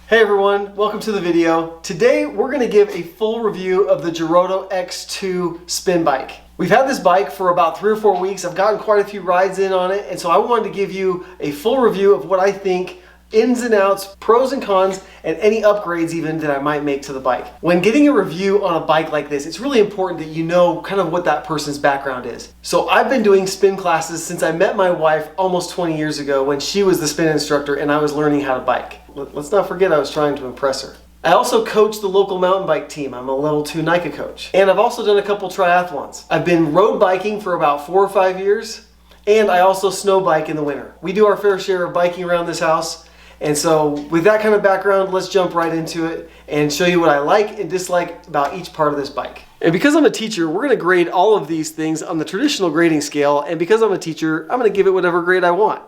Hey everyone, welcome to the video. Today we're going to give a full review of the Joroto X2 spin bike. We've had this bike for about 3 or 4 weeks. I've gotten quite a few rides in on it, and so I wanted to give you a full review of what I think, ins and outs, pros and cons, and any upgrades even that I might make to the bike. When getting a review on a bike like this, it's really important that you know kind of what that person's background is. So I've been doing spin classes since I met my wife almost 20 years ago when she was the spin instructor and I was learning how to bike. Let's not forget I was trying to impress her. I also coach the local mountain bike team. I'm a level 2 NICA coach. And I've also done a couple triathlons. I've been road biking for about 4 or 5 years, and I also snow bike in the winter. We do our fair share of biking around this house. And so with that kind of background, let's jump right into it and show you what I like and dislike about each part of this bike. And because I'm a teacher, we're going to grade all of these things on the traditional grading scale. And because I'm a teacher, I'm going to give it whatever grade I want.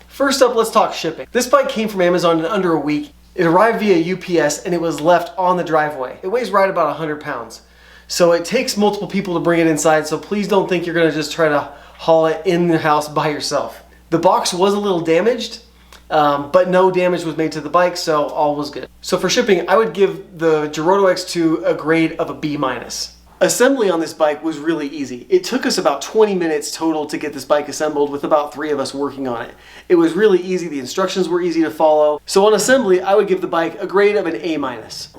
First up, let's talk shipping. This bike came from Amazon in under a week. It arrived via UPS and it was left on the driveway. It weighs right about 100 pounds. So it takes multiple people to bring it inside, so please don't think you're going to just try to haul it in the house by yourself. The box was a little damaged, but no damage was made to the bike, so all was good. So for shipping, I would give the Joroto X2 a grade of a B-. Assembly on this bike was really easy. It took us about 20 minutes total to get this bike assembled with about 3 of us working on it. It was really easy, the instructions were easy to follow. So on assembly, I would give the bike a grade of an A-.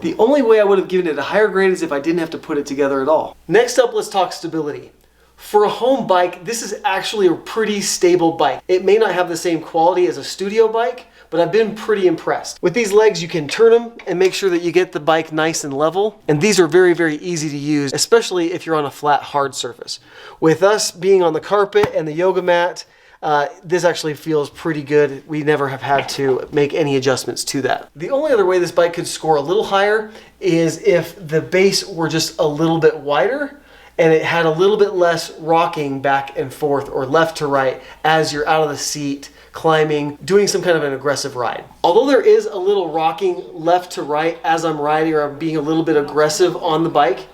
The only way I would have given it a higher grade is if I didn't have to put it together at all. Next up, let's talk stability. For a home bike, this is actually a pretty stable bike. It may not have the same quality as a studio bike, but I've been pretty impressed. With these legs, you can turn them and make sure that you get the bike nice and level. And these are very, very easy to use, especially if you're on a flat, hard surface. With us being on the carpet and the yoga mat, this actually feels pretty good. We never have had to make any adjustments to that. The only other way this bike could score a little higher is if the base were just a little bit wider and it had a little bit less rocking back and forth or left to right as you're out of the seat, climbing, doing some kind of an aggressive ride. Although there is a little rocking left to right as I'm riding or I'm being a little bit aggressive on the bike,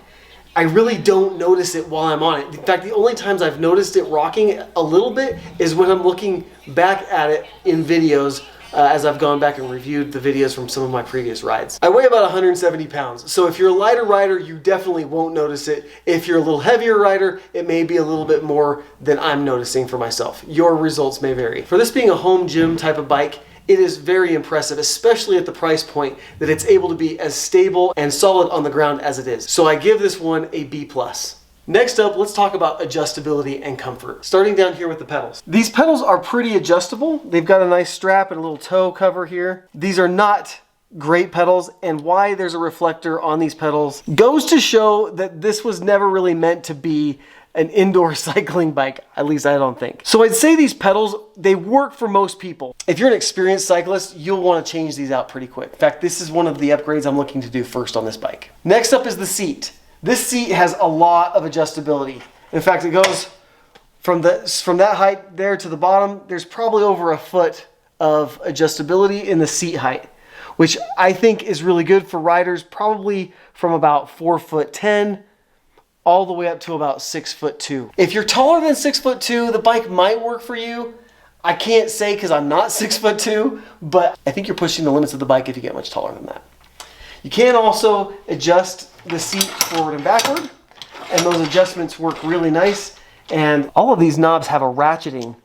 I really don't notice it while I'm on it. In fact, the only times I've noticed it rocking a little bit is when I'm looking back at it in videos as I've gone back and reviewed the videos from some of my previous rides. I weigh about 170 pounds, so if you're a lighter rider, you definitely won't notice it. If you're a little heavier rider, it may be a little bit more than I'm noticing for myself. Your results may vary. For this being a home gym type of bike, it is very impressive, especially at the price point, that it's able to be as stable and solid on the ground as it is. So I give this one a B+. Next up, let's talk about adjustability and comfort. Starting down here with the pedals. These pedals are pretty adjustable. They've got a nice strap and a little toe cover here. These are not great pedals, and why there's a reflector on these pedals goes to show that this was never really meant to be an indoor cycling bike, at least I don't think. So I'd say these pedals, they work for most people. If you're an experienced cyclist, you'll want to change these out pretty quick. In fact, this is one of the upgrades I'm looking to do first on this bike. Next up is the seat. This seat has a lot of adjustability. In fact, it goes from that height there to the bottom. There's probably over a foot of adjustability in the seat height, which I think is really good for riders, probably from about 4'10" all the way up to about 6'2". If you're taller than 6'2", the bike might work for you. I can't say because I'm not 6'2", but I think you're pushing the limits of the bike if you get much taller than that. You can also adjust the seat forward and backward, and those adjustments work really nice. And all of these knobs have a ratcheting,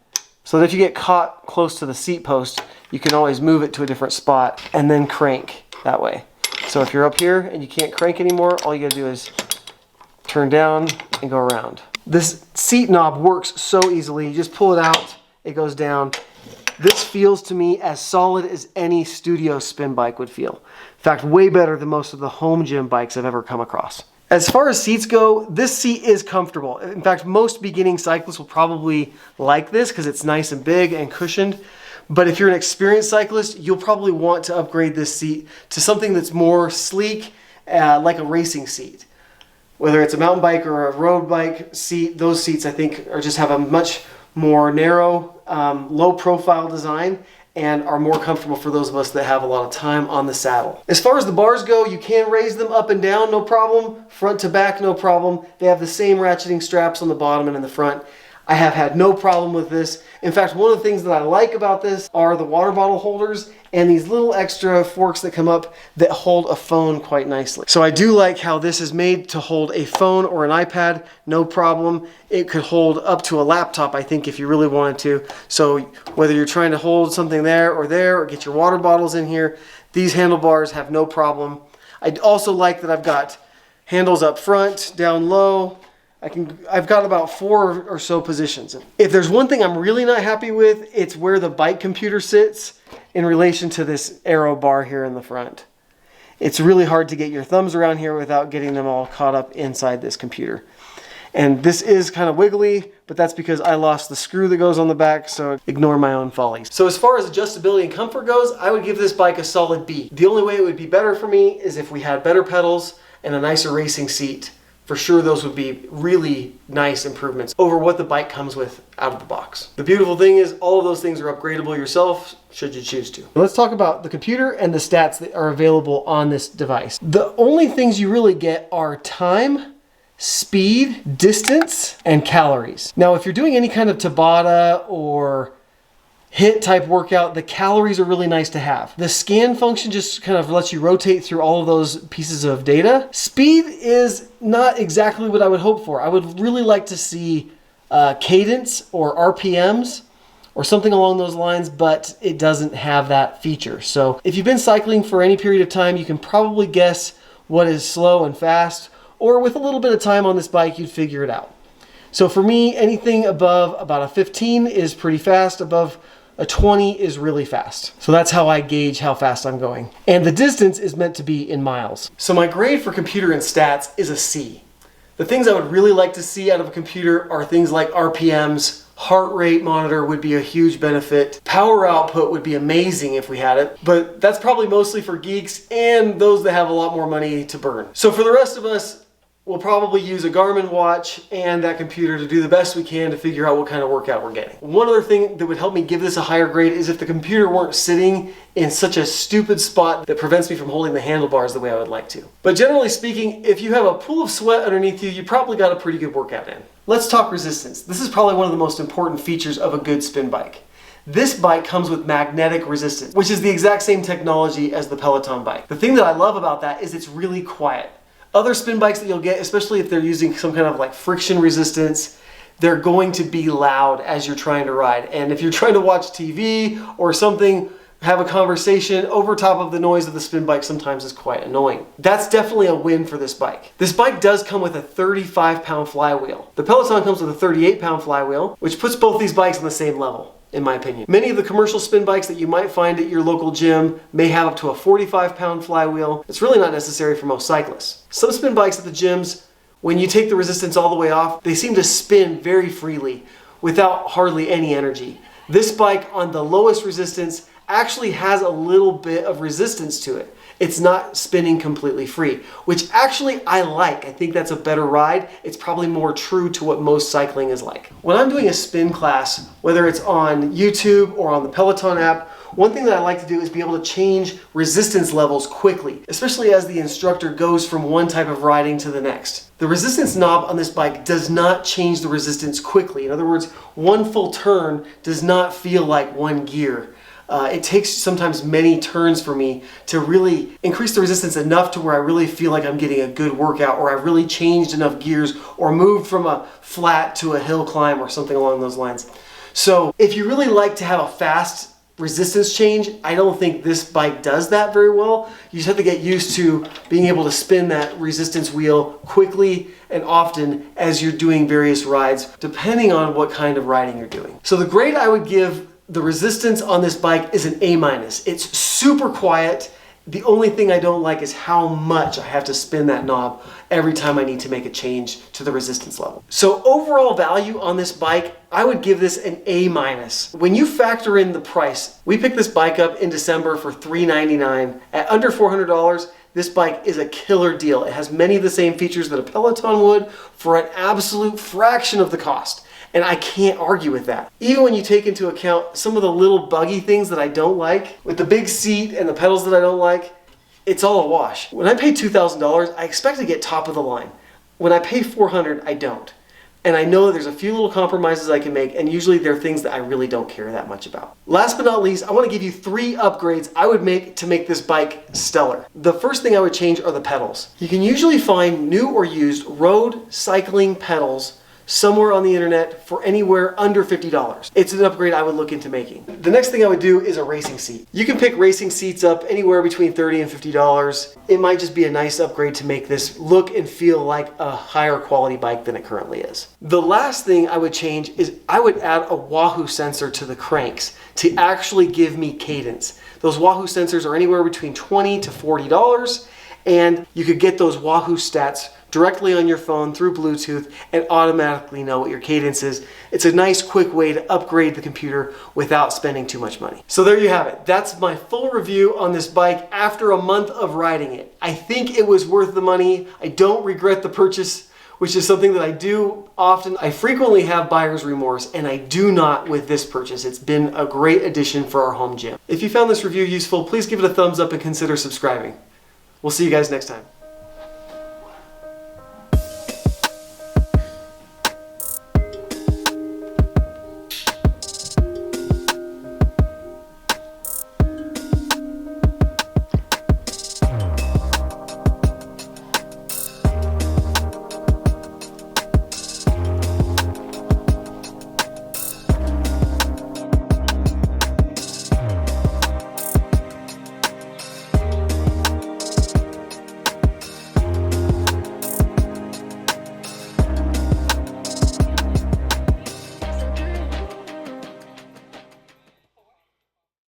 so that if you get caught close to the seat post, you can always move it to a different spot and then crank that way. So if you're up here and you can't crank anymore, all you gotta do is turn down and go around. This seat knob works so easily. You just pull it out, it goes down. This feels to me as solid as any studio spin bike would feel. In fact, way better than most of the home gym bikes I've ever come across. As far as seats go, this seat is comfortable. In fact, most beginning cyclists will probably like this because it's nice and big and cushioned. But if you're an experienced cyclist, you'll probably want to upgrade this seat to something that's more sleek, like a racing seat. Whether it's a mountain bike or a road bike seat, those seats I think just have a much more narrow, low profile design and are more comfortable for those of us that have a lot of time on the saddle. As far as the bars go, you can raise them up and down, no problem. Front to back, no problem. They have the same ratcheting straps on the bottom and in the front. I have had no problem with this. In fact, one of the things that I like about this are the water bottle holders and these little extra forks that come up that hold a phone quite nicely. So I do like how this is made to hold a phone or an iPad, no problem. It could hold up to a laptop, I think, if you really wanted to. So whether you're trying to hold something there, or get your water bottles in here, these handlebars have no problem. I also like that I've got handles up front, down low. I've got about 4 or so positions. If there's one thing I'm really not happy with, it's where the bike computer sits in relation to this arrow bar here in the front. It's really hard to get your thumbs around here without getting them all caught up inside this computer. And this is kind of wiggly, but that's because I lost the screw that goes on the back, so ignore my own follies. So as far as adjustability and comfort goes, I would give this bike a solid B. The only way it would be better for me is if we had better pedals and a nicer racing seat. For sure, those would be really nice improvements over what the bike comes with out of the box. The beautiful thing is all of those things are upgradable yourself should you choose to. Let's talk about the computer and the stats that are available on this device. The only things you really get are time, speed, distance, and calories. Now, if you're doing any kind of Tabata or HIIT type workout, the calories are really nice to have. The scan function just kind of lets you rotate through all of those pieces of data. Speed is not exactly what I would hope for. I would really like to see cadence or RPMs or something along those lines, but it doesn't have that feature. So if you've been cycling for any period of time, you can probably guess what is slow and fast, or with a little bit of time on this bike, you'd figure it out. So for me, anything above about a 15 is pretty fast. Above a 20 is really fast. So that's how I gauge how fast I'm going. And the distance is meant to be in miles. So my grade for computer and stats is a C. The things I would really like to see out of a computer are things like RPMs, heart rate monitor would be a huge benefit. Power output would be amazing if we had it, but that's probably mostly for geeks and those that have a lot more money to burn. So for the rest of us, we'll probably use a Garmin watch and that computer to do the best we can to figure out what kind of workout we're getting. One other thing that would help me give this a higher grade is if the computer weren't sitting in such a stupid spot that prevents me from holding the handlebars the way I would like to. But generally speaking, if you have a pool of sweat underneath you, you probably got a pretty good workout in. Let's talk resistance. This is probably one of the most important features of a good spin bike. This bike comes with magnetic resistance, which is the exact same technology as the Peloton bike. The thing that I love about that is it's really quiet. Other spin bikes that you'll get, especially if they're using some kind of like friction resistance, they're going to be loud as you're trying to ride. And if you're trying to watch TV or something, have a conversation over top of the noise of the spin bike sometimes is quite annoying. That's definitely a win for this bike. This bike does come with a 35-pound flywheel. The Peloton comes with a 38-pound flywheel, which puts both these bikes on the same level, in my opinion. Many of the commercial spin bikes that you might find at your local gym may have up to a 45-pound flywheel. It's really not necessary for most cyclists. Some spin bikes at the gyms, when you take the resistance all the way off, they seem to spin very freely without hardly any energy. This bike on the lowest resistance actually has a little bit of resistance to it. It's not spinning completely free, which actually I like. I think that's a better ride. It's probably more true to what most cycling is like. When I'm doing a spin class, whether it's on YouTube or on the Peloton app, one thing that I like to do is be able to change resistance levels quickly, especially as the instructor goes from one type of riding to the next. The resistance knob on this bike does not change the resistance quickly. In other words, one full turn does not feel like one gear. It takes sometimes many turns for me to really increase the resistance enough to where I really feel like I'm getting a good workout, or I've really changed enough gears or moved from a flat to a hill climb or something along those lines. So if you really like to have a fast resistance change, I don't think this bike does that very well. You just have to get used to being able to spin that resistance wheel quickly and often as you're doing various rides, depending on what kind of riding you're doing. So the grade I would give the resistance on this bike is an A-. It's super quiet. The only thing I don't like is how much I have to spin that knob every time I need to make a change to the resistance level. So overall value on this bike, I would give this an A-. When you factor in the price, we picked this bike up in December for $399. At under $400, this bike is a killer deal. It has many of the same features that a Peloton would for an absolute fraction of the cost. And I can't argue with that. Even when you take into account some of the little buggy things that I don't like, with the big seat and the pedals that I don't like, it's all a wash. When I pay $2,000, I expect to get top of the line. When I pay $400, I don't. And I know that there's a few little compromises I can make, and usually they're things that I really don't care that much about. Last but not least, I want to give you 3 upgrades I would make to make this bike stellar. The first thing I would change are the pedals. You can usually find new or used road cycling pedals somewhere on the internet for anywhere under $50. It's an upgrade I would look into making. The next thing I would do is a racing seat. You can pick racing seats up anywhere between $30 and $50. It might just be a nice upgrade to make this look and feel like a higher quality bike than it currently is. The last thing I would change is I would add a Wahoo sensor to the cranks to actually give me cadence. Those Wahoo sensors are anywhere between $20 to $40, and you could get those Wahoo stats directly on your phone through Bluetooth and automatically know what your cadence is. It's a nice quick way to upgrade the computer without spending too much money. So there you have it. That's my full review on this bike after a month of riding it. I think it was worth the money. I don't regret the purchase, which is something that I do often. I frequently have buyer's remorse, and I do not with this purchase. It's been a great addition for our home gym. If you found this review useful, please give it a thumbs up and consider subscribing. We'll see you guys next time.